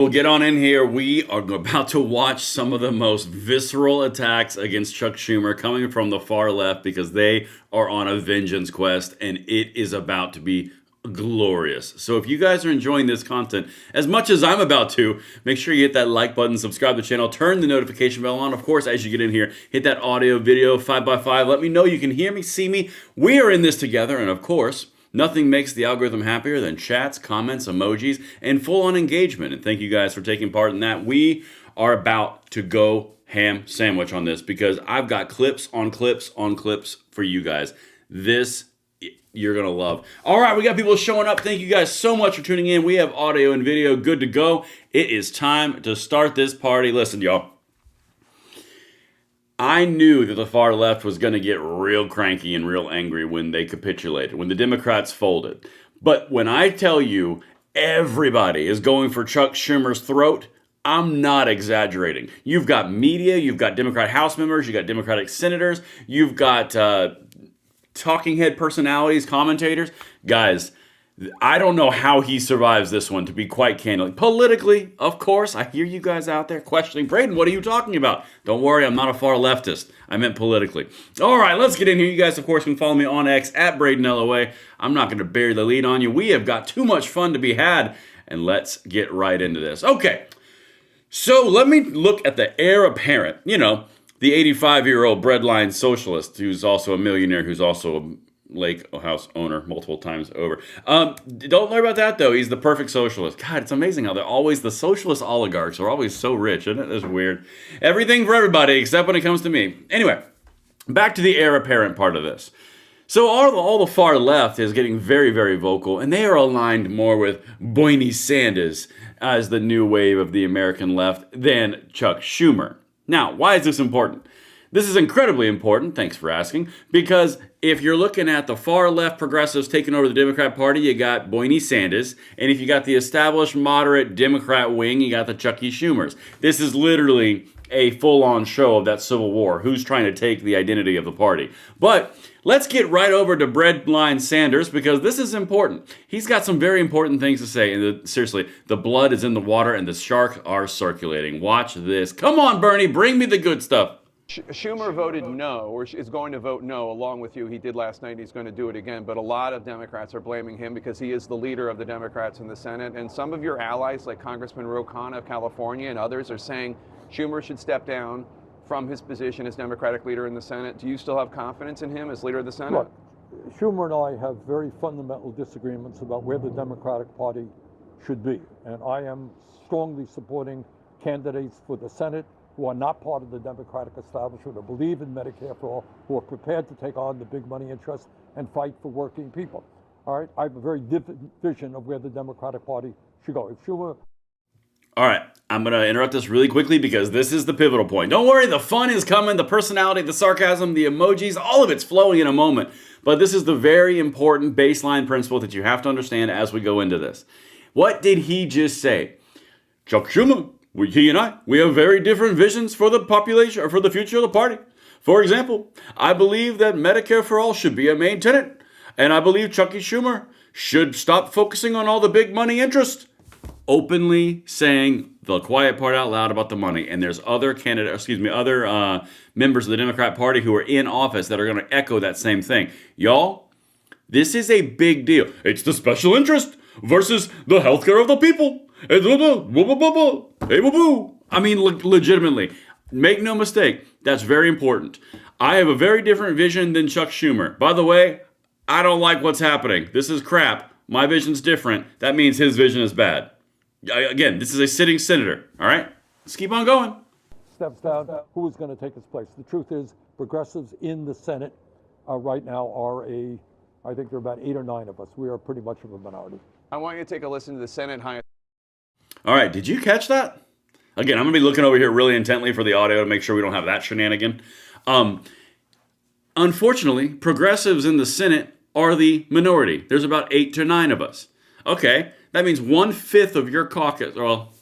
We'll get on in here. We are about to watch some of the most visceral attacks against Chuck Schumer coming from the far left because they are on a vengeance quest and it is about to be glorious. So if you guys are enjoying this content as much as I'm about to, make sure you hit that like button, subscribe to the channel, turn the notification bell on. Of course, as you get in here, hit that audio video 5x5. Let me know you can hear me, see me. We are in this together, and of course, nothing makes the algorithm happier than chats, comments, emojis, and full-on engagement. And thank you guys for taking part in that. We are about to go ham sandwich on this because I've got clips on clips on clips for you guys. This you're going to love. All right, we got people showing up. Thank you guys so much for tuning in. We have audio and video good to go. It is time to start this party. Listen, y'all. I knew that the far left was going to get real cranky and real angry when they capitulated, when the Democrats folded. But when I tell you everybody is going for Chuck Schumer's throat, I'm not exaggerating. You've got media, you've got Democrat House members, you've got Democratic senators, you've got talking head personalities, commentators. Guys, I don't know how he survives this one, to be quite candid. Politically, of course, I hear you guys out there questioning, Braden, what are you talking about? Don't worry, I'm not a far leftist. I meant politically. All right, let's get in here. You guys, of course, can follow me on X at BradenLOA. I'm not going to bury the lead on you. We have got too much fun to be had, and let's get right into this. Okay, so let me look at the heir apparent. You know, the 85-year-old breadline socialist who's also a millionaire, who's also a Lake House owner multiple times over. Don't worry about that, though. He's the perfect socialist. God, it's amazing how they're always, the socialist oligarchs are always so rich, isn't it? It's weird. Everything for everybody, except when it comes to me. Anyway, back to the heir apparent part of this. So all the far left is getting very, very vocal, and they are aligned more with Bernie Sanders as the new wave of the American left than Chuck Schumer. Now, why is this important? This is incredibly important, thanks for asking, because if you're looking at the far left progressives taking over the Democrat Party, you got Bernie Sanders, and if you got the established moderate Democrat wing, you got the Chucky Schumers. This is literally a full-on show of that civil war, who's trying to take the identity of the party. But let's get right over to Breadline Sanders, because this is important. He's got some very important things to say, and seriously, the blood is in the water and the sharks are circulating. Watch this. Come on, Bernie, bring me the good stuff. Schumer voted no, or is going to vote no, along with you. He did last night. He's going to do it again. But a lot of Democrats are blaming him because he is the leader of the Democrats in the Senate. And some of your allies, like Congressman Ro Khanna of California and others, are saying Schumer should step down from his position as Democratic leader in the Senate. Do you still have confidence in him as leader of the Senate? Look, Schumer and I have very fundamental disagreements about where the Democratic Party should be. And I am strongly supporting candidates for the Senate who are not part of the Democratic establishment, who believe in Medicare for all, who are prepared to take on the big money interests and fight for working people. All right, I have a very different vision of where the Democratic Party should go. If Schumer... All right, I'm going to interrupt this really quickly because this is the pivotal point. Don't worry, the fun is coming, the personality, the sarcasm, the emojis, all of it's flowing in a moment. But this is the very important baseline principle that you have to understand as we go into this. What did he just say? Chuck Schumer, he and I, we have very different visions for the population or for the future of the party. For example, I believe that Medicare for all should be a main tenet, and I believe Chucky Schumer should stop focusing on all the big money interest. Openly saying the quiet part out loud about the money, and there's other members of the Democrat Party who are in office that are going to echo that same thing. Y'all, this is a big deal. It's the special interest versus the healthcare of the people. I mean, legitimately, make no mistake, that's very important. I have a very different vision than Chuck Schumer. By the way, I don't like what's happening. This is crap. My vision's different. That means his vision is bad. Again, this is a sitting senator, all right? Let's keep on going. steps down, who is going to take his place? The truth is, progressives in the Senate right now are I think there are about 8 or 9 of us. We are pretty much of a minority. I want you to take a listen to the Senate High. All right, did you catch that? Again, I'm going to be looking over here really intently for the audio to make sure we don't have that shenanigan. Unfortunately, progressives in the Senate are the minority. There's about 8 to 9 of us. Okay, that means 1/5 of your caucus, well,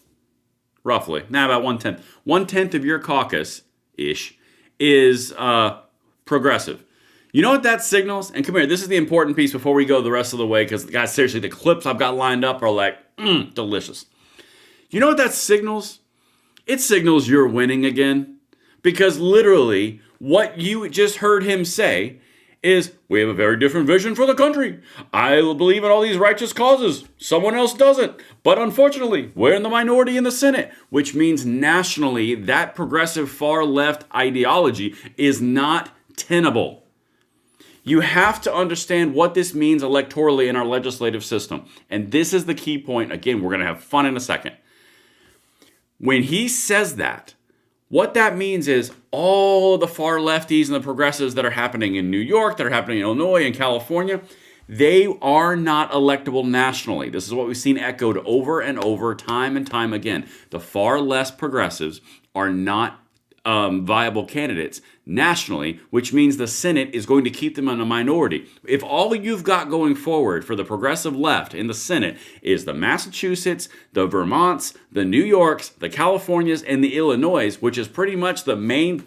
roughly, about 1/10. 1/10 of your caucus-ish is progressive. You know what that signals? And come here, this is the important piece before we go the rest of the way, because, guys, seriously, the clips I've got lined up are like, delicious. You know what that signals? It signals you're winning again. Because literally, what you just heard him say is, we have a very different vision for the country. I believe in all these righteous causes. Someone else doesn't. But unfortunately, we're in the minority in the Senate, which means nationally, that progressive far left ideology is not tenable. You have to understand what this means electorally in our legislative system. And this is the key point. Again, we're going to have fun in a second. When he says that, what that means is all the far lefties and the progressives that are happening in New York, that are happening in Illinois and California, they are not electable nationally. This is what we've seen echoed over and over, time and time again. The far less progressives are not viable candidates nationally, which means the Senate is going to keep them in a minority. If all you've got going forward for the progressive left in the Senate is the Massachusetts, the Vermonts, the New Yorks, the Californias, and the Illinois, which is pretty much the main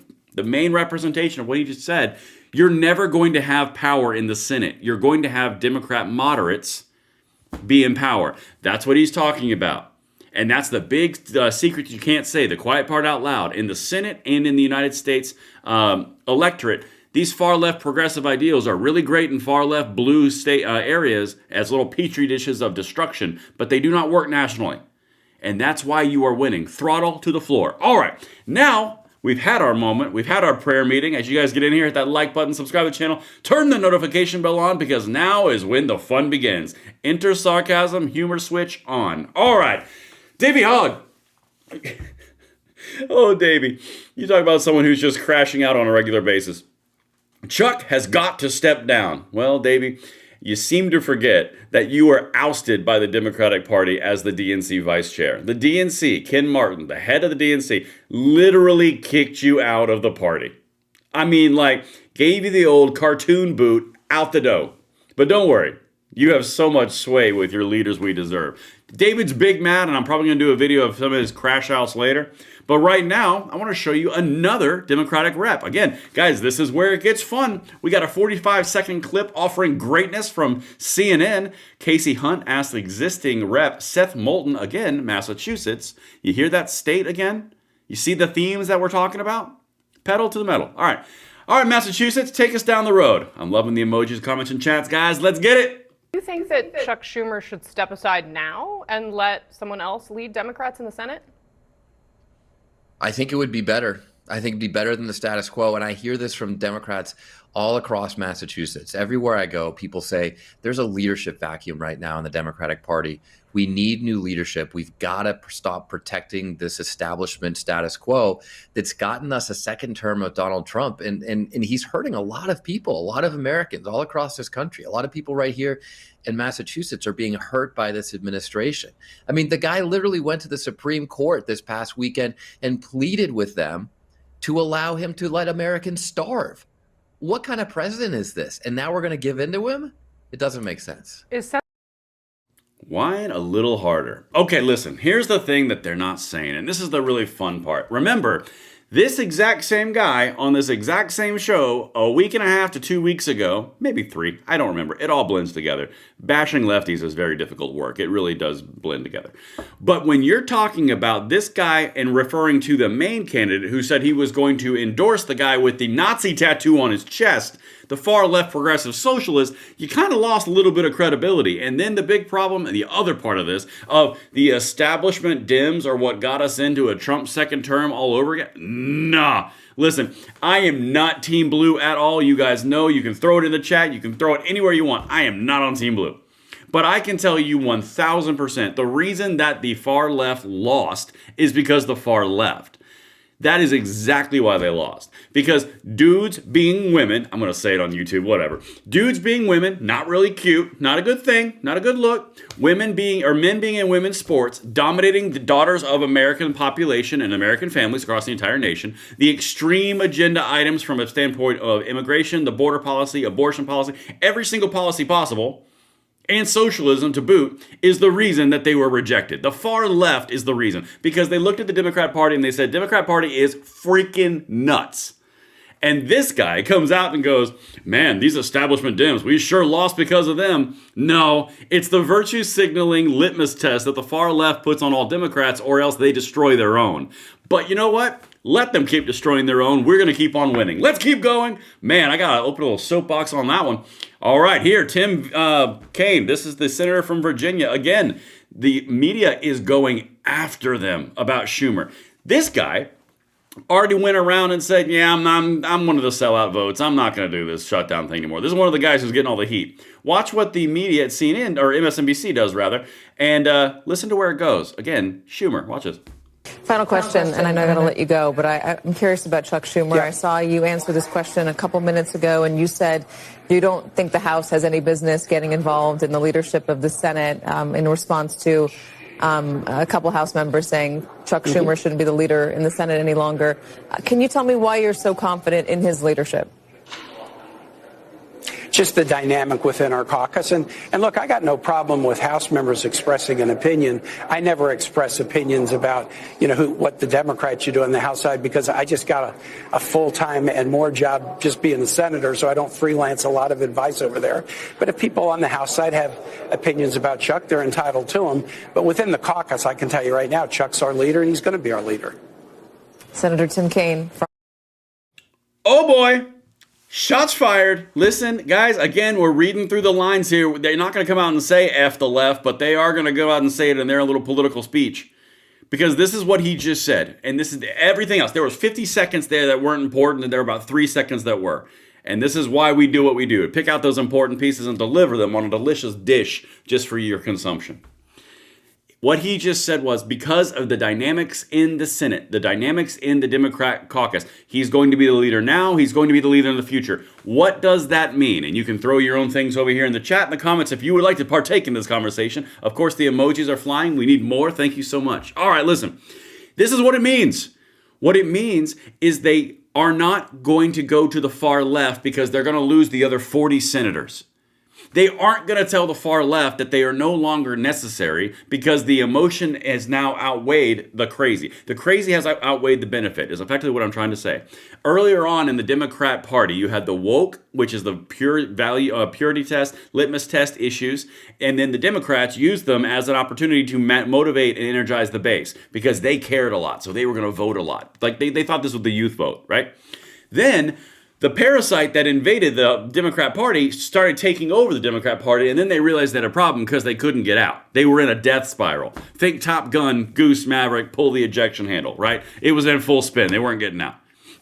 representation of what he just said, you're never going to have power in the Senate. You're going to have Democrat moderates be in power. That's what he's talking about. And that's the big secret you can't say, the quiet part out loud. In the Senate and in the United States electorate, these far-left progressive ideals are really great in far-left blue state areas as little petri dishes of destruction, but they do not work nationally. And that's why you are winning. Throttle to the floor. All right, now we've had our moment. We've had our prayer meeting. As you guys get in here, hit that like button, subscribe to the channel, turn the notification bell on, because now is when the fun begins. Enter sarcasm, humor switch on. All right. Davey Hogg. Oh, Davey. You talk about someone who's just crashing out on a regular basis. Chuck has got to step down. Well, Davey, you seem to forget that you were ousted by the Democratic Party as the DNC vice chair. The DNC, Ken Martin, the head of the DNC, literally kicked you out of the party. I mean, like, gave you the old cartoon boot out the door. But don't worry. You have so much sway with your leaders we deserve. David's big mad, and I'm probably going to do a video of some of his crash outs later. But right now, I want to show you another Democratic rep. Again, guys, this is where it gets fun. We got a 45-second clip offering greatness from CNN. Casey Hunt asked existing rep Seth Moulton, again, Massachusetts. You hear that state again? You see the themes that we're talking about? Pedal to the metal. All right, Massachusetts, take us down the road. I'm loving the emojis, comments, and chats, guys. Let's get it. Do you think that Chuck Schumer should step aside now and let someone else lead Democrats in the Senate? I think it would be better. I think it'd be better than the status quo. And I hear this from Democrats all across Massachusetts. Everywhere I go, people say there's a leadership vacuum right now in the Democratic Party. We need new leadership. We've got to stop protecting this establishment status quo that's gotten us a second term of Donald Trump. And he's hurting a lot of people, a lot of Americans all across this country. A lot of people right here in Massachusetts are being hurt by this administration. I mean, the guy literally went to the Supreme Court this past weekend and pleaded with them to allow him to let Americans starve. What kind of president is this? And now we're going to give in to him? It doesn't make sense. Whine a little harder. Okay, listen, here's the thing that they're not saying, and this is the really fun part. Remember, this exact same guy on this exact same show a week and a half to 2 weeks ago, maybe 3, I don't remember. It all blends together. Bashing lefties is very difficult work. It really does blend together. But when you're talking about this guy and referring to the main candidate who said he was going to endorse the guy with the Nazi tattoo on his chest, the far left progressive socialist, you kind of lost a little bit of credibility. And then the big problem, and the other part of this, of the establishment Dems are what got us into a Trump second term all over again. Nah. Listen, I am not Team Blue at all. You guys know. You can throw it in the chat. You can throw it anywhere you want. I am not on Team Blue. But I can tell you 1,000%, the reason that the far left lost is because the far left. That is exactly why they lost. Because dudes being women, I'm going to say it on YouTube, whatever. Dudes being women, not really cute, not a good thing, not a good look. Men being in women's sports, dominating the daughters of American population and American families across the entire nation. The extreme agenda items from a standpoint of immigration, the border policy, abortion policy, every single policy possible, and socialism to boot, is the reason that they were rejected. The far left is the reason. Because they looked at the Democrat Party and they said, Democrat Party is freaking nuts. And this guy comes out and goes, man, these establishment Dems, we sure lost because of them. No, it's the virtue signaling litmus test that the far left puts on all Democrats, or else they destroy their own. But you know what? Let them keep destroying their own. We're going to keep on winning. Let's keep going. Man, I got to open a little soapbox on that one. All right, here, Tim Kaine. This is the senator from Virginia. Again, the media is going after them about Schumer. This guy already went around and said, yeah, I'm one of the sellout votes. I'm not going to do this shutdown thing anymore. This is one of the guys who's getting all the heat. Watch what the media at CNN, or MSNBC does rather, and listen to where it goes. Again, Schumer, watch this. Final question, and I know I'm going to let you go, but I'm curious about Chuck Schumer. Yeah. I saw you answer this question a couple minutes ago, and you said you don't think the House has any business getting involved in the leadership of the Senate in response to a couple House members saying Chuck Schumer shouldn't be the leader in the Senate any longer. Can you tell me why you're so confident in his leadership? Just the dynamic within our caucus. And look, I got no problem with House members expressing an opinion. I never express opinions about, what the Democrats should do on the House side, because I just got a full-time and more job just being a senator, so I don't freelance a lot of advice over there. But if people on the House side have opinions about Chuck, they're entitled to them. But within the caucus, I can tell you right now, Chuck's our leader, and he's going to be our leader. Senator Tim Kaine. Oh, boy. Shots fired. Listen, guys, again, we're reading through the lines here. They're not going to come out and say F the left, but they are going to go out and say it in their little political speech. Because this is what he just said. And this is everything else. There was 50 seconds there that weren't important, and there were about 3 seconds that were. And this is why we do what we do. Pick out those important pieces and deliver them on a delicious dish just for your consumption. What he just said was, because of the dynamics in the Senate, the dynamics in the Democrat caucus, he's going to be the leader now, he's going to be the leader in the future. What does that mean? And you can throw your own things over here in the chat, in the comments, if you would like to partake in this conversation. Of course, the emojis are flying. We need more. Thank you so much. All right, listen. This is what it means. What it means is they are not going to go to the far left because they're going to lose the other 40 senators. They aren't going to tell the far left that they are no longer necessary because the emotion has now outweighed the crazy. The crazy has outweighed the benefit, is effectively what I'm trying to say. Earlier on in the Democrat Party, you had the woke, which is the purity test, litmus test issues, and then the Democrats used them as an opportunity to motivate and energize the base because they cared a lot, so they were going to vote a lot. Like they thought this was the youth vote, right? Then the parasite that invaded the Democrat Party started taking over the Democrat Party, and then they realized they had a problem because they couldn't get out. They were in a death spiral. Think Top Gun, Goose Maverick, pull the ejection handle, right? It was in full spin. They weren't getting out.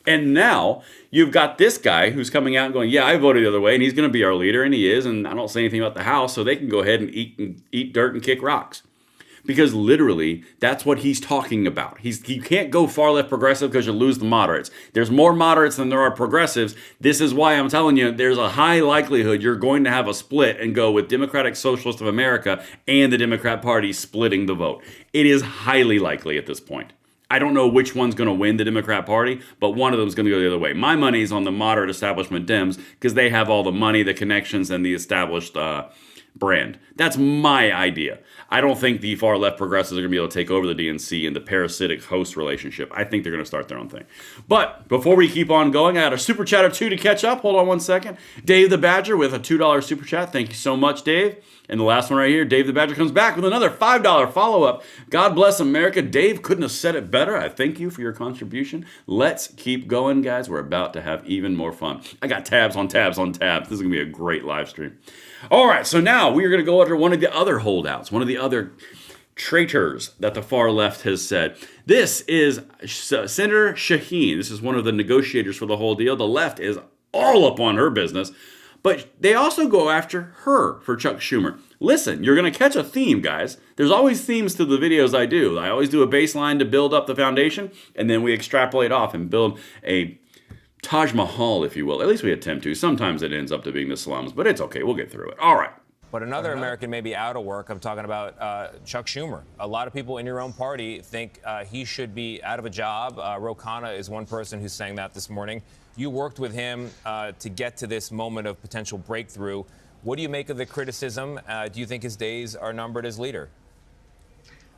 And now you've got this guy who's coming out and going, yeah, I voted the other way, and he's going to be our leader, and he is, and I don't say anything about the House, so they can go ahead and eat dirt and kick rocks. Because literally, that's what he's talking about. He can't go far left progressive because you lose the moderates. There's more moderates than there are progressives. This is why I'm telling you, there's a high likelihood you're going to have a split and go with Democratic Socialists of America and the Democrat Party splitting the vote. It is highly likely at this point. I don't know which one's going to win the Democrat Party, but one of them is going to go the other way. My money's on the moderate establishment Dems because they have all the money, the connections, and the established brand. That's my idea. I don't think the far left progressives are going to be able to take over the DNC in the parasitic host relationship. I think they're going to start their own thing. But before we keep on going, I got a super chat or two to catch up. Hold on one second. Dave the Badger with a $2 super chat. Thank you so much, Dave. And the last one right here, Dave the Badger comes back with another $5 follow-up. God bless America. Dave couldn't have said it better. I thank you for your contribution. Let's keep going, guys. We're about to have even more fun. I got tabs on tabs on tabs. This is going to be a great live stream. All right, so now we are going to go under one of the other holdouts, one of the other traitors that the far left has said. This is Senator Shaheen. This is one of the negotiators for the whole deal. The left is all up on her business, but they also go after her for Chuck Schumer. Listen, you're going to catch a theme, guys. There's always themes to the videos I do. I always do a baseline to build up the foundation, and then we extrapolate off and build a Taj Mahal, if you will. At least we attempt to. Sometimes it ends up to being the slums, but it's okay. We'll get through it. All right. But another American may be out of work. I'm talking about Chuck Schumer. A lot of people in your own party think he should be out of a job. Ro Khanna is one person who's saying that this morning. You worked with him to get to this moment of potential breakthrough. What do you make of the criticism? Do you think his days are numbered as leader?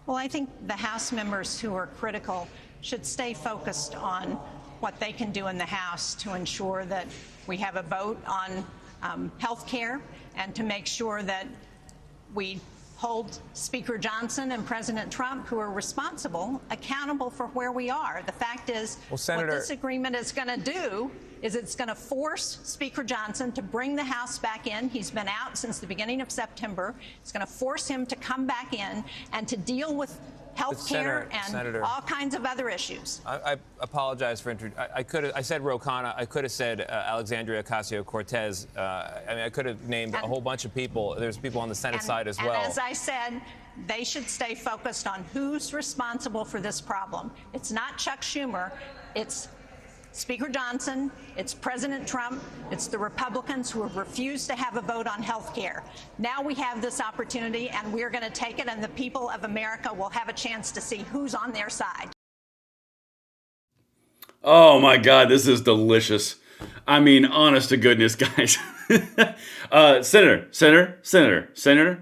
Well, I think the House members who are critical should stay focused on what they can do in the House to ensure that we have a vote on health care and to make sure that we hold Speaker Johnson and President Trump, who are responsible, accountable for where we are. The fact is, Senator, what this agreement is going to do is it's going to force Speaker Johnson to bring the House back in. He's been out since the beginning of September. It's going to force him to come back in and to deal with health care and Senator, all kinds of other issues. I apologize for I said Ro Khanna. I could have said Alexandria Ocasio-Cortez. I mean, I could have named a whole bunch of people. There's people on the Senate side as well. And as I said, they should stay focused on who's responsible for this problem. It's not Chuck Schumer. It's Speaker Johnson, it's President Trump, it's the Republicans who have refused to have a vote on health care. Now we have this opportunity, and we're going to take it, and the people of America will have a chance to see who's on their side. Oh my God, this is delicious. I mean, honest to goodness, guys. Senator,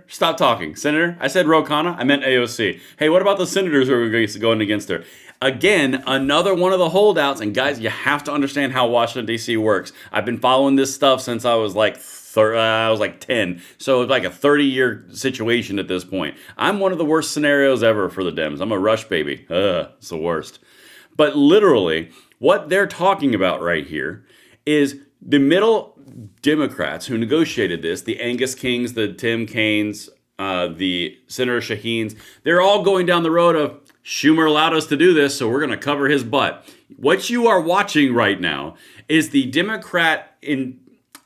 stop talking. Senator, I said Ro Khanna, I meant AOC. Hey, what about the senators who are going against her? Again, another one of the holdouts. And guys, you have to understand how Washington, D.C. works. I've been following this stuff since I was like 10. So it's like a 30-year situation at this point. I'm one of the worst scenarios ever for the Dems. I'm a rush baby. It's the worst. But literally, what they're talking about right here is the middle Democrats who negotiated this, the Angus Kings, the Tim Kaines, the Senator Shaheens, they're all going down the road of Schumer allowed us to do this, so we're going to cover his butt. What you are watching right now is the Democrat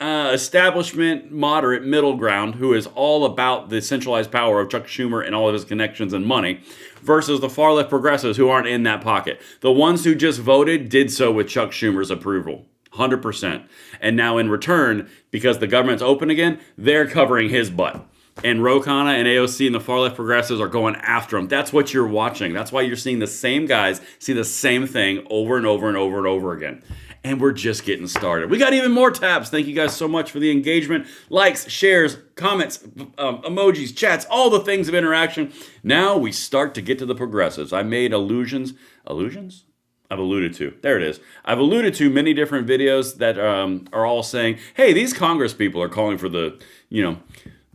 establishment, moderate, middle ground, who is all about the centralized power of Chuck Schumer and all of his connections and money, versus the far left progressives who aren't in that pocket. The ones who just voted did so with Chuck Schumer's approval. 100%. And now in return, because the government's open again, they're covering his butt. And Ro Khanna and AOC and the far left progressives are going after him. That's what you're watching. That's why you're seeing the same guys see the same thing over and over and over and over again. And we're just getting started. We got even more tabs. Thank you guys so much for the engagement. Likes, shares, comments, emojis, chats, all the things of interaction. Now we start to get to the progressives. I made allusions. Allusions? I've alluded to. There it is. I've alluded to many different videos that are all saying, hey, these Congress people are calling for the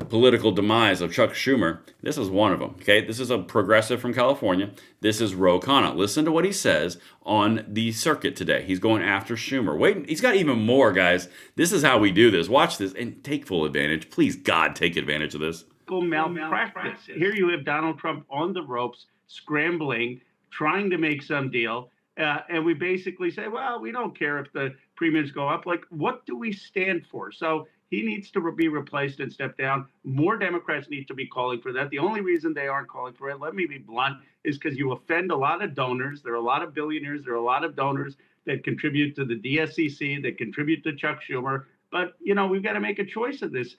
political demise of Chuck Schumer. This is one of them, okay? This is a progressive from California. This is Ro Khanna. Listen to what he says on the circuit today. He's going after Schumer. Wait, he's got even more, guys. This is how we do this. Watch this and take full advantage. Please, God, take advantage of this. Malpractice. Here you have Donald Trump on the ropes, scrambling, trying to make some deal. And we basically say, well, we don't care if the premiums go up. Like, what do we stand for? So he needs to be replaced and step down. More Democrats need to be calling for that. The only reason they aren't calling for it, let me be blunt, is because you offend a lot of donors. There are a lot of billionaires. There are a lot of donors that contribute to the DSCC, that contribute to Chuck Schumer. But, we've got to make a choice of this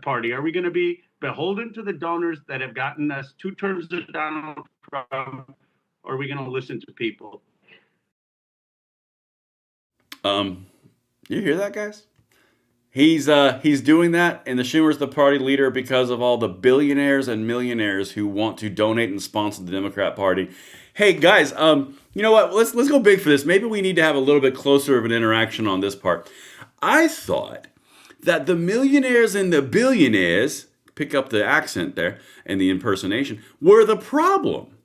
party. Are we going to be beholden to the donors that have gotten us 2 terms of Donald Trump, or are we going to listen to people? You hear that, guys? He's doing that, and the Schumer's the party leader because of all the billionaires and millionaires who want to donate and sponsor the Democrat Party. Hey, guys, you know what? Let's go big for this. Maybe we need to have a little bit closer of an interaction on this part. I thought that the millionaires and the billionaires, pick up the accent there and the impersonation, were the problem.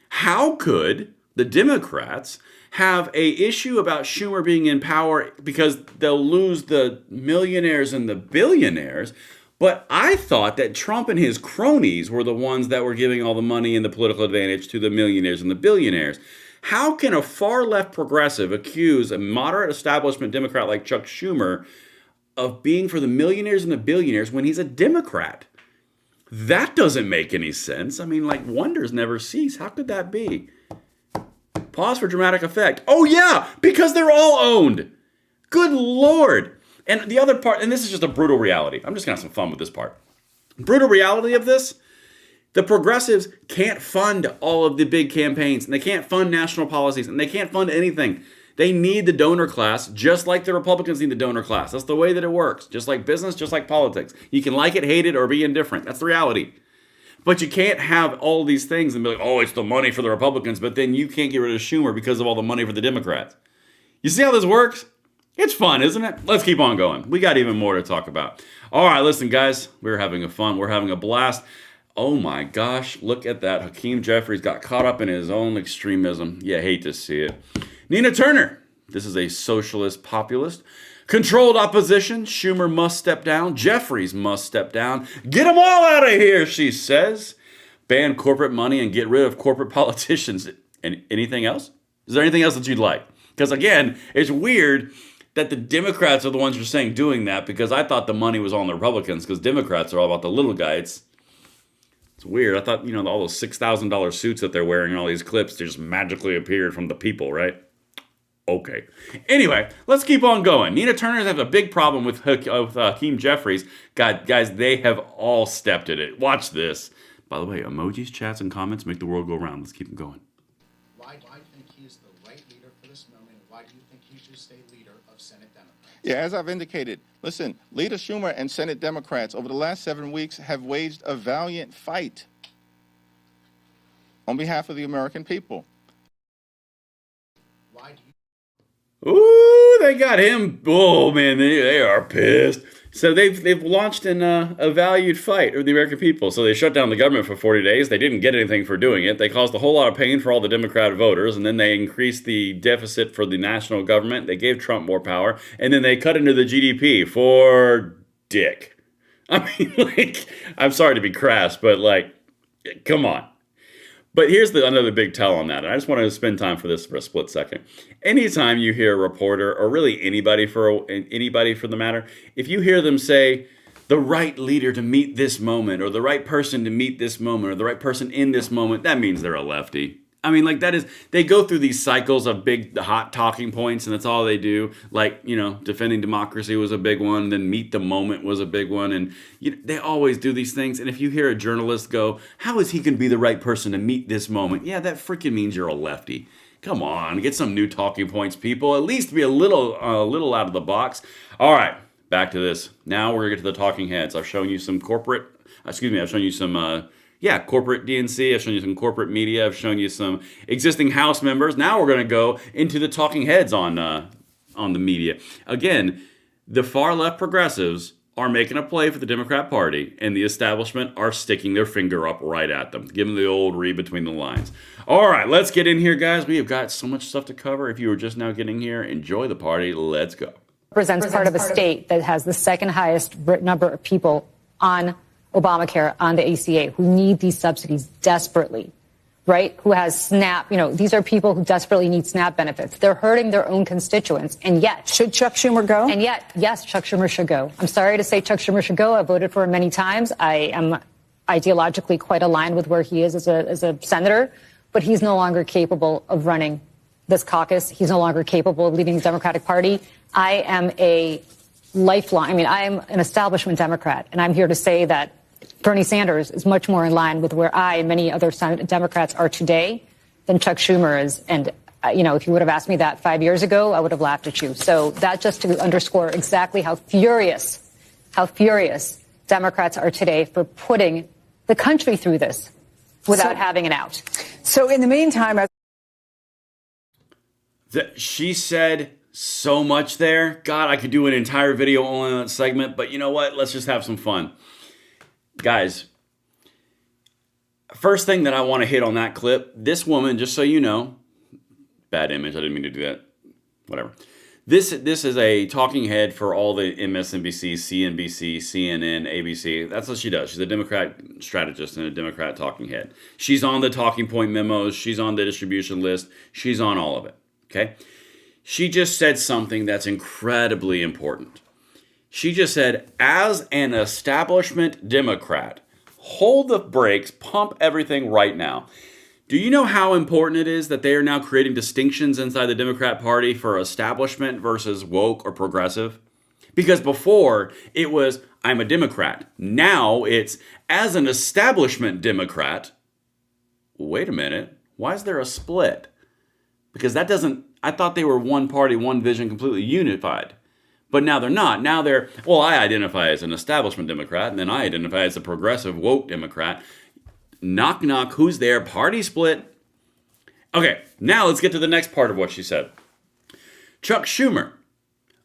How could the Democrats have a issue about Schumer being in power because they'll lose the millionaires and the billionaires? But I thought that Trump and his cronies were the ones that were giving all the money and the political advantage to the millionaires and the billionaires. How can a far left progressive accuse a moderate establishment Democrat like Chuck Schumer of being for the millionaires and the billionaires when he's a Democrat? That doesn't make any sense. I mean, wonders never cease. How could that be? Pause for dramatic effect. Oh, yeah, because they're all owned. Good Lord. And the other part, and this is just a brutal reality. I'm just going to have some fun with this part. Brutal reality of this, the progressives can't fund all of the big campaigns, and they can't fund national policies, and they can't fund anything. They need the donor class, just like the Republicans need the donor class. That's the way that it works. Just like business, just like politics. You can like it, hate it, or be indifferent. That's the reality. But you can't have all these things and be like, oh, it's the money for the Republicans, but then you can't get rid of Schumer because of all the money for the Democrats. You see how this works? It's fun, isn't it? Let's keep on going. We got even more to talk about. All right, listen, guys. We're having a fun. We're having a blast. Oh my gosh, look at that. Hakeem Jeffries got caught up in his own extremism. You hate to see it. Nina Turner. This is a socialist populist. Controlled opposition. Schumer must step down. Jeffries must step down. Get them all out of here, she says. Ban corporate money and get rid of corporate politicians. And anything else? Is there anything else that you'd like? Because again, it's weird that the Democrats are the ones who are saying doing that, because I thought the money was on the Republicans, because Democrats are all about the little guy. It's weird. I thought, all those $6,000 suits that they're wearing in all these clips, they just magically appeared from the people, right? Okay. Anyway, let's keep on going. Nina Turner has a big problem with Hakeem Jeffries. God, guys, they have all stepped in it. Watch this. By the way, emojis, chats, and comments make the world go round. Let's keep them going. Why do you think he is the right leader for this moment? Why do you think he should stay leader of Senate Democrats? Yeah, as I've indicated, listen, Leader Schumer and Senate Democrats over the last 7 weeks have waged a valiant fight on behalf of the American people. Why do you Ooh, they got him. Oh, man, they are pissed. So they've launched a valued fight with the American people. So they shut down the government for 40 days. They didn't get anything for doing it. They caused a whole lot of pain for all the Democrat voters. And then they increased the deficit for the national government. They gave Trump more power. And then they cut into the GDP for dick. I mean, I'm sorry to be crass, but come on. But here's another big tell on that. And I just want to spend time for this for a split second. Anytime you hear a reporter, or really anybody for the matter, if you hear them say, the right leader to meet this moment, or the right person to meet this moment, or the right person in this moment, that means they're a lefty. I mean, they go through these cycles of big, hot talking points, and that's all they do. Defending democracy was a big one, then meet the moment was a big one, and they always do these things. And if you hear a journalist go, how is he going to be the right person to meet this moment? Yeah, that freaking means you're a lefty. Come on, get some new talking points, people. At least be a little out of the box. All right, back to this. Now we're going to get to the talking heads. I've shown you some corporate DNC. I've shown you some corporate media. I've shown you some existing House members. Now we're going to go into the talking heads on the media. Again, the far left progressives are making a play for the Democrat Party, and the establishment are sticking their finger up right at them, giving the old read between the lines. All right, let's get in here, guys. We have got so much stuff to cover. If you were just now getting here, enjoy the party. Let's go. Represents part of a state that has the second highest number of people on Obamacare, on the ACA, who need these subsidies desperately, right? Who has SNAP, these are people who desperately need SNAP benefits. They're hurting their own constituents. And yet, should Chuck Schumer go? And yet, yes, Chuck Schumer should go. I'm sorry to say Chuck Schumer should go. I voted for him many times. I am ideologically quite aligned with where he is as a senator, but he's no longer capable of running this caucus. He's no longer capable of leading the Democratic Party. I am I am an establishment Democrat, and I'm here to say that Bernie Sanders is much more in line with where I and many other Democrats are today than Chuck Schumer is. And, if you would have asked me that 5 years ago, I would have laughed at you. So that just to underscore exactly how furious Democrats are today for putting the country through this without having an out. So in the meantime, she said so much there. God, I could do an entire video only on that segment, but you know what? Let's just have some fun. Guys, first thing that I want to hit on that clip, this woman, just so you know, bad image, I didn't mean to do that, whatever. This is a talking head for all the MSNBC, CNBC, CNN, ABC. That's what she does. She's a Democrat strategist and a Democrat talking head. She's on the talking point memos. She's on the distribution list. She's on all of it, okay? She just said something that's incredibly important. She just said, as an establishment Democrat, hold the brakes, pump everything right now. Do you know how important it is that they are now creating distinctions inside the Democrat Party for establishment versus woke or progressive? Because before, it was, I'm a Democrat. Now it's, as an establishment Democrat. Wait a minute. Why is there a split? Because I thought they were one party, one vision, completely unified. But now they're not. Now they're, I identify as an establishment Democrat, and then I identify as a progressive woke Democrat. Knock, knock, who's there? Party split. Okay, now let's get to the next part of what she said. Chuck Schumer.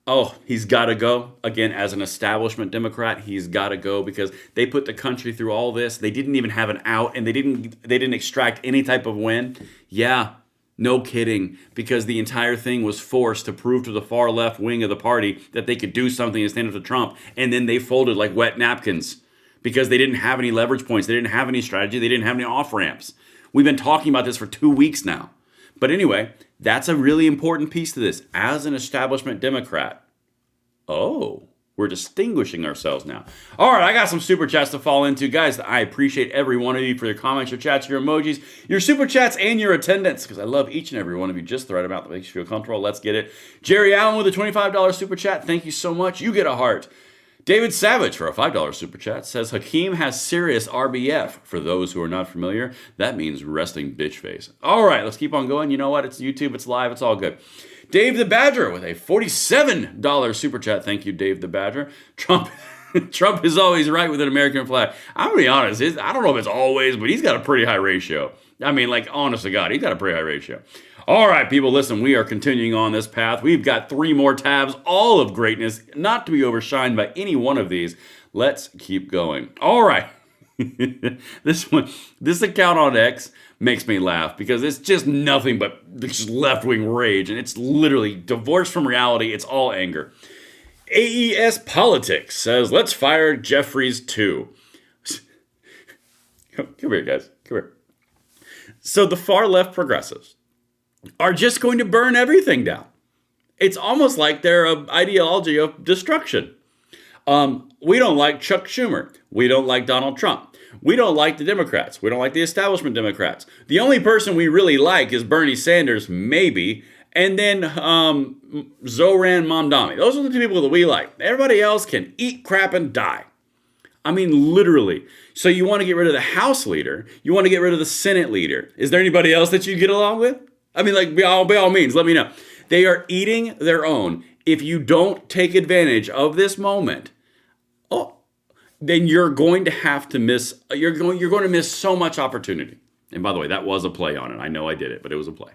Oh, he's got to go. Again, as an establishment Democrat, he's got to go because they put the country through all this. They didn't even have an out, and they didn't extract any type of win. Yeah, no kidding, because the entire thing was forced to prove to the far left wing of the party that they could do something and stand up to Trump, and then they folded like wet napkins because they didn't have any leverage points. They didn't have any strategy. They didn't have any off-ramps. We've been talking about this for 2 weeks now. But anyway, that's a really important piece to this. As an establishment Democrat, we're distinguishing ourselves now. All right, I got some super chats to fall into. Guys, I appreciate every one of you for your comments, your chats, your emojis, your super chats, and your attendance, because I love each and every one of you just the right amount that makes you feel comfortable. Let's get it. Jerry Allen with a $25 super chat. Thank you so much. You get a heart. David Savage for a $5 super chat says, Hakeem has serious RBF. For those who are not familiar, that means resting bitch face. All right, let's keep on going. You know what? It's YouTube. It's live. It's all good. Dave the Badger with a $47 super chat. Thank you, Dave the Badger. Trump is always right with an American flag. I'm going to be honest. I don't know if it's always, but he's got a pretty high ratio. I mean, like, honest to God, he's got a pretty high ratio. All right, people, listen, we are continuing on this path. We've got 3 more tabs, all of greatness, not to be overshined by any one of these. Let's keep going. All right. This account on X makes me laugh because it's just nothing but just left-wing rage, and it's literally divorced from reality. It's all anger. AES Politics says, let's fire Jeffries too. Come here, guys. Come here. So the far left progressives are just going to burn everything down. It's almost like they're an ideology of destruction. We don't like Chuck Schumer. We don't like Donald Trump. We don't like the Democrats. We don't like the establishment Democrats. The only person we really like is Bernie Sanders, maybe, and then Zoran Mamdani. Those are the 2 people that we like. Everybody else can eat crap and die. I mean, literally. So you want to get rid of the House leader. You want to get rid of the Senate leader. Is there anybody else that you get along with? I mean, like, by all means, let me know. They are eating their own. If you don't take advantage of this moment, then you're going to have to miss. You're going to miss so much opportunity. And by the way, that was a play on it. I know I did it, but it was a play.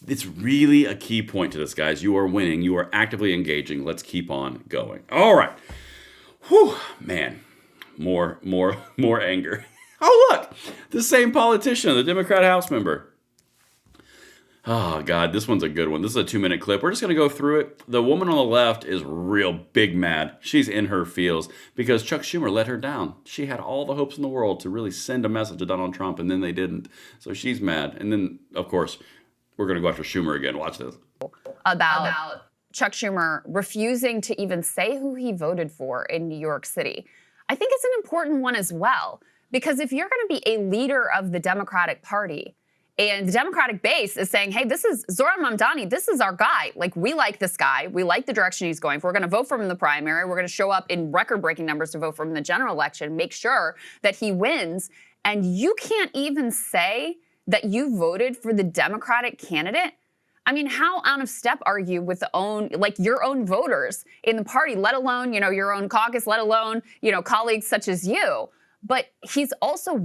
It's really a key point to this, guys. You are winning. You are actively engaging. Let's keep on going. All right. Whew, man. More anger. Oh, look, the same politician, the Democrat House member. Oh, God, this one's a good one. This is a 2-minute clip. We're just going to go through it. The woman on the left is real big mad. She's in her feels because Chuck Schumer let her down. She had all the hopes in the world to really send a message to Donald Trump, and then they didn't. So she's mad. And then, of course, we're going to go after Schumer again. Watch this. About Chuck Schumer refusing to even say who he voted for in New York City. I think it's an important one as well, because if you're going to be a leader of the Democratic Party, and the Democratic base is saying, hey, this is Zoran Mamdani. This is our guy. Like, we like this guy. We like the direction he's going for. We're going to vote for him in the primary. We're going to show up in record-breaking numbers to vote for him in the general election, make sure that he wins. And you can't even say that you voted for the Democratic candidate. I mean, how out of step are you with your own voters in the party, let alone, your own caucus, let alone, colleagues such as you? But he's also,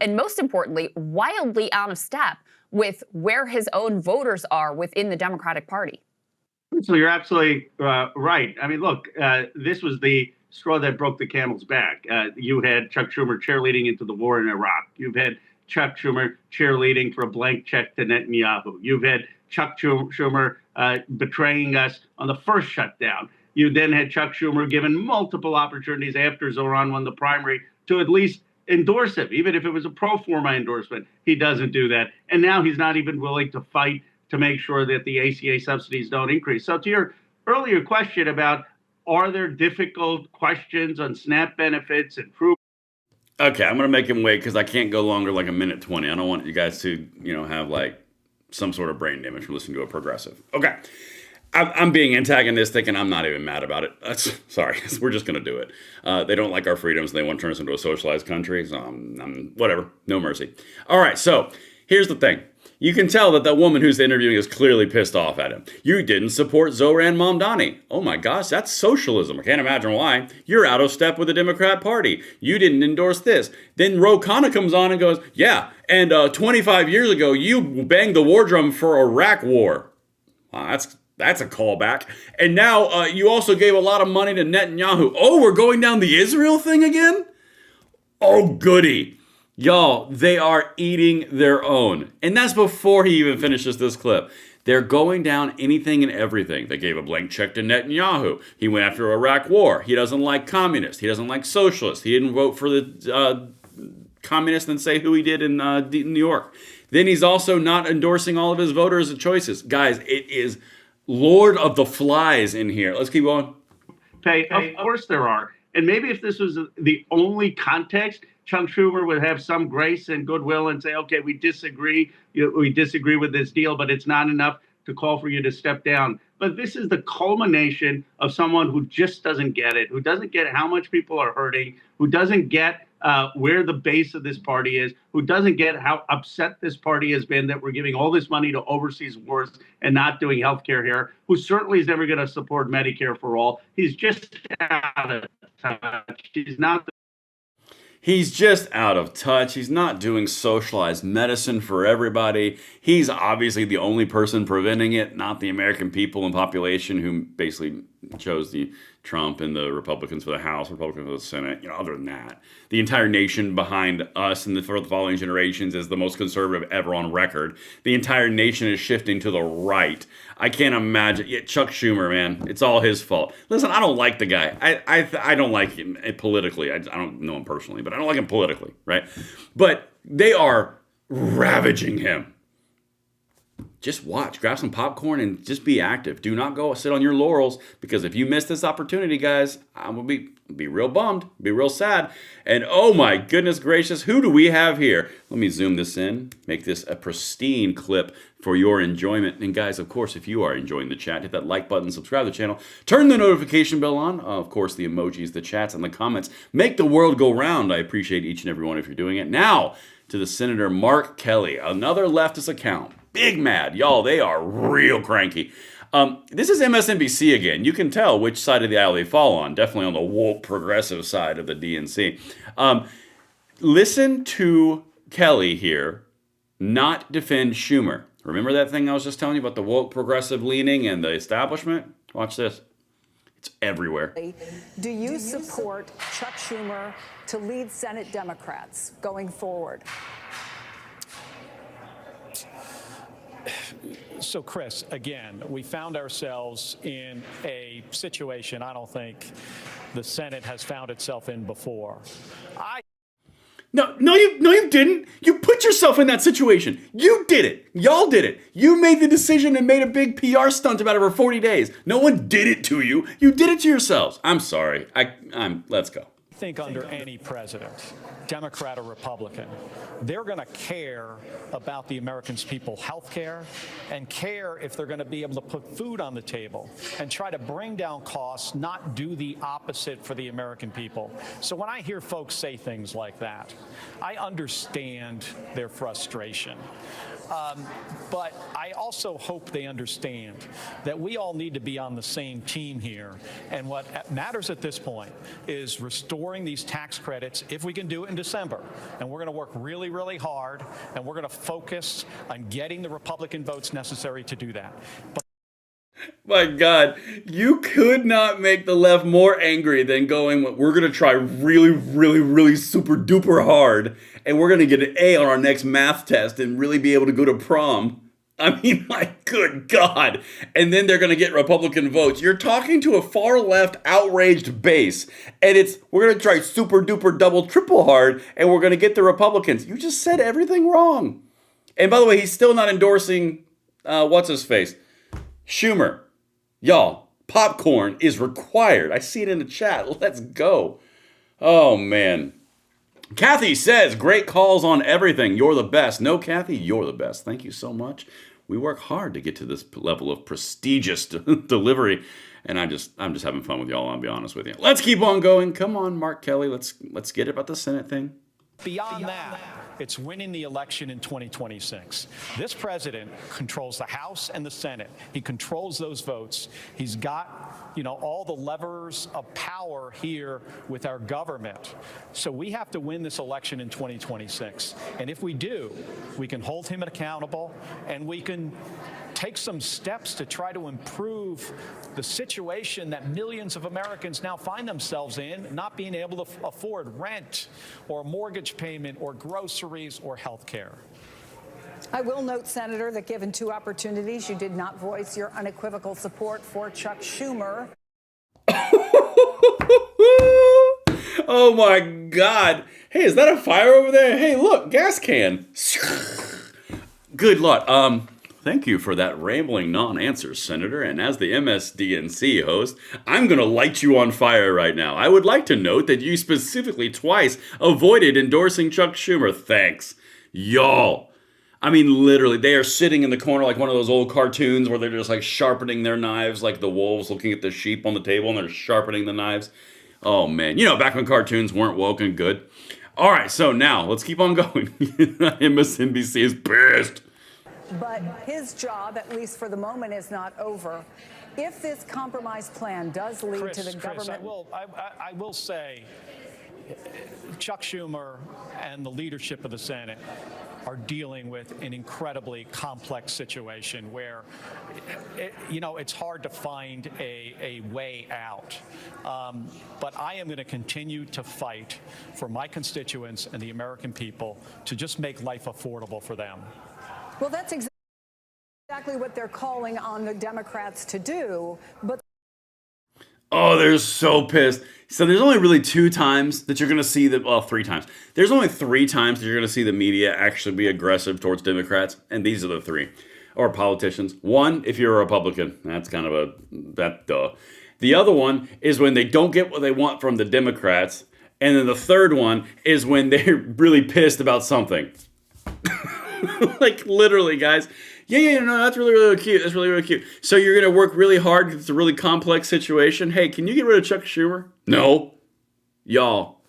and most importantly, wildly out of step with where his own voters are within the Democratic Party. So you're absolutely right. I mean, look, this was the straw that broke the camel's back. You had Chuck Schumer cheerleading into the war in Iraq. You've had Chuck Schumer cheerleading for a blank check to Netanyahu. You've had Chuck Schumer betraying us on the first shutdown. You then had Chuck Schumer given multiple opportunities after Zoran won the primary to at least endorse him, even if it was a pro forma endorsement. He doesn't do that. And now he's not even willing to fight to make sure that the ACA subsidies don't increase. So to your earlier question about, are there difficult questions on SNAP benefits and proof? Okay, I'm going to make him wait because I can't go longer like a minute 20. I don't want you guys to, have like some sort of brain damage from listening to a progressive. Okay. I'm being antagonistic, and I'm not even mad about it. Sorry, we're just going to do it. They don't like our freedoms, and they want to turn us into a socialized country, so whatever, no mercy. All right, so here's the thing. You can tell that woman who's interviewing is clearly pissed off at him. You didn't support Zoran Mamdani. Oh my gosh, that's socialism. I can't imagine why. You're out of step with the Democrat Party. You didn't endorse this. Then Ro Khanna comes on and goes, yeah, and 25 years ago, you banged the war drum for Iraq war. Wow, That's a callback. And now you also gave a lot of money to Netanyahu. Oh, we're going down the Israel thing again? Oh, goody. Y'all, they are eating their own. And that's before he even finishes this clip. They're going down anything and everything. They gave a blank check to Netanyahu. He went after Iraq war. He doesn't like communists. He doesn't like socialists. He didn't vote for the communists and say who he did in New York. Then he's also not endorsing all of his voters' choices. Guys, it is Lord of the Flies in here. Let's keep going. Of course there are. And maybe if this was the only context, Chuck Schumer would have some grace and goodwill and say, okay, we disagree with this deal, but it's not enough to call for you to step down. But this is the culmination of someone who just doesn't get it, who doesn't get how much people are hurting, who doesn't get where the base of this party is, who doesn't get how upset this party has been that we're giving all this money to overseas wars and not doing health care here, who certainly is never going to support Medicare for all. He's just out of touch. He's just out of touch. He's not doing socialized medicine for everybody. He's obviously the only person preventing it, not the American people and population who basically chose the Trump and the Republicans for the House, Republicans for the Senate. Other than that, the entire nation behind us and for the following generations is the most conservative ever on record. The entire nation is shifting to the right. I can't imagine. Chuck Schumer, man, it's all his fault. Listen, I don't like the guy. I don't like him politically. I don't know him personally, but I don't like him politically, right? But they are ravaging him. Just watch, grab some popcorn, and just be active. Do not go sit on your laurels, because if you miss this opportunity, guys, I'm gonna be real bummed, be real sad. And oh my goodness gracious, who do we have here? Let me zoom this in, make this a pristine clip for your enjoyment. And guys, of course, if you are enjoying the chat, hit that like button, subscribe to the channel, turn the notification bell on. Of course, the emojis, the chats, and the comments make the world go round. I appreciate each and every one if you're doing it. Now to the Senator Mark Kelly, another leftist account. Big mad. Y'all, they are real cranky. This is MSNBC again. You can tell which side of the aisle they fall on. Definitely on the woke progressive side of the DNC. Listen to Kelly here not defend Schumer. Remember that thing I was just telling you about the woke progressive leaning and the establishment? Watch this. It's everywhere. Do you support Chuck Schumer to lead Senate Democrats going forward? So, Chris, again, we found ourselves in a situation I don't think the Senate has found itself in before. No, you didn't. You put yourself in that situation. You did it. Y'all did it. You made the decision and made a big PR stunt about it for 40 days. No one did it to you. You did it to yourselves. I'm sorry. Let's go. I think under any president, Democrat or Republican, they're going to care about the Americans' people's health care and care if they're going to be able to put food on the table and try to bring down costs, not do the opposite for the American people. So when I hear folks say things like that, I understand their frustration. But I also hope they understand that we all need to be on the same team here. And what matters at this point is restoring these tax credits, if we can do it in December. And we're going to work really, really hard, and we're going to focus on getting the Republican votes necessary to do that. My God, you could not make the left more angry than going, we're going to try really, really, really super duper hard, and we're going to get an A on our next math test and really be able to go to prom. I mean, my good God. And then they're going to get Republican votes. You're talking to a far left outraged base, and we're going to try super duper double triple hard, and we're going to get the Republicans. You just said everything wrong. And by the way, he's still not endorsing, what's his face? Schumer. Y'all, popcorn is required. I see it in the chat. Let's go. Oh, man. Kathy says, great calls on everything. You're the best. No, Kathy, you're the best. Thank you so much. We work hard to get to this level of prestigious delivery, and I'm just having fun with y'all, I'll be honest with you. Let's keep on going. Come on, Mark Kelly. Let's get it about the Senate thing. Beyond that, it's winning the election in 2026. This president controls the House and the Senate. He controls those votes. He's got, all the levers of power here with our government. So we have to win this election in 2026. And if we do, we can hold him accountable, and we can take some steps to try to improve the situation that millions of Americans now find themselves in, not being able to afford rent or mortgage payment or groceries or health care. I will note, Senator, that given two opportunities, you did not voice your unequivocal support for Chuck Schumer. Oh my God. Hey, is that a fire over there? Hey, look, gas can. Good luck. Thank you for that rambling non-answer, Senator. And as the MSDNC host, I'm going to light you on fire right now. I would like to note that you specifically twice avoided endorsing Chuck Schumer. Thanks. Y'all. I mean, literally, they are sitting in the corner like one of those old cartoons where they're just like sharpening their knives like the wolves looking at the sheep on the table and they're sharpening the knives. Oh, man. You know, back when cartoons weren't woke and good. All right, so now let's keep on going. MSNBC is pissed. But his job, at least for the moment, is not over. If this compromise plan does lead to the government... I will say, Chuck Schumer and the leadership of the Senate are dealing with an incredibly complex situation where, it's hard to find a way out. But I am going to continue to fight for my constituents and the American people to just make life affordable for them. Well, that's exactly what they're calling on the Democrats to do, but... Oh, they're so pissed. So there's only really 2 times that you're going to see well, 3 times. There's only 3 times that you're going to see the media actually be aggressive towards Democrats, and these are the 3. Or politicians. One, if you're a Republican. That's kind of duh. The other one is when they don't get what they want from the Democrats, and then the third one is when they're really pissed about something. Like, literally, guys. Yeah, no, that's really, really cute. That's really, really cute. So you're going to work really hard because it's a really complex situation. Hey, can you get rid of Chuck Schumer? No. Y'all,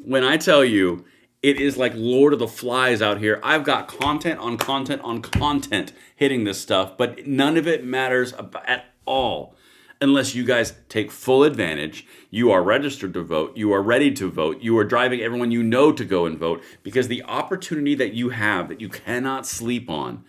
when I tell you it is like Lord of the Flies out here, I've got content on content on content hitting this stuff, but none of it matters at all unless you guys take full advantage. You are registered to vote. You are ready to vote. You are driving everyone you know to go and vote, because the opportunity that you have that you cannot sleep on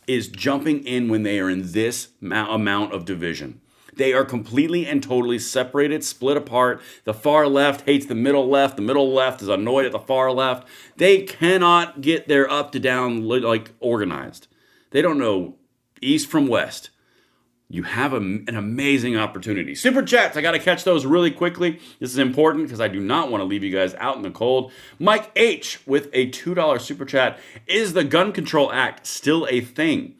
is jumping in when they are in this amount of division. They are completely and totally separated, split apart. The far left hates the middle left. The middle left is annoyed at the far left. They cannot get their up to down like organized. They don't know east from west. You have an amazing opportunity. Super chats, I got to catch those really quickly. This is important because I do not want to leave you guys out in the cold. Mike H. with a $2 super chat. Is the Gun Control Act still a thing?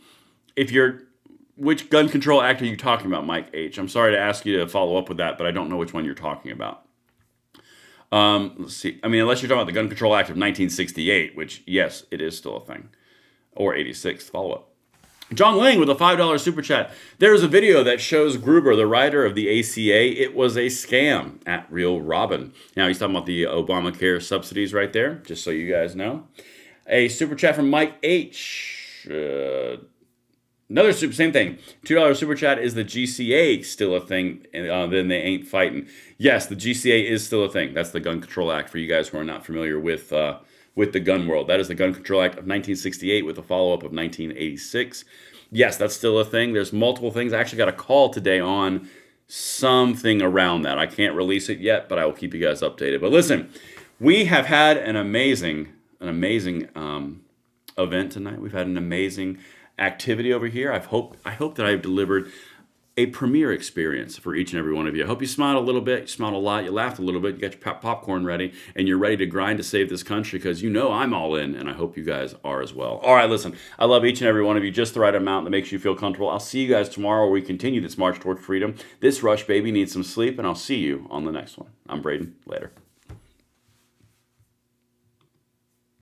Which gun control act are you talking about, Mike H? I'm sorry to ask you to follow up with that, but I don't know which one you're talking about. Let's see. I mean, unless you're talking about the Gun Control Act of 1968, which, yes, it is still a thing. Or 86, follow up. John Lang with a $5 super chat. There's a video that shows Gruber, the writer of the ACA. It was a scam at Real Robin. Now, he's talking about the Obamacare subsidies right there, just so you guys know. A super chat from Mike H. Same thing. $2 super chat. Is the GCA still a thing? Then they ain't fighting. Yes, the GCA is still a thing. That's the Gun Control Act for you guys who are not familiar with the gun world. That is the Gun Control Act of 1968 with a follow-up of 1986. Yes, that's still a thing. There's multiple things. I actually got a call today on something around that. I can't release it yet, but I will keep you guys updated. But listen, we have had an amazing event tonight. We've had an amazing activity over here. I hope that I've delivered a premier experience for each and every one of you. I hope you smiled a little bit, you smiled a lot, you laughed a little bit, you got your popcorn ready, and you're ready to grind to save this country, because you know I'm all in, and I hope you guys are as well. All right, listen, I love each and every one of you, just the right amount that makes you feel comfortable. I'll see you guys tomorrow where we continue this march toward freedom. This rush baby needs some sleep, and I'll see you on the next one. I'm Braden. Later.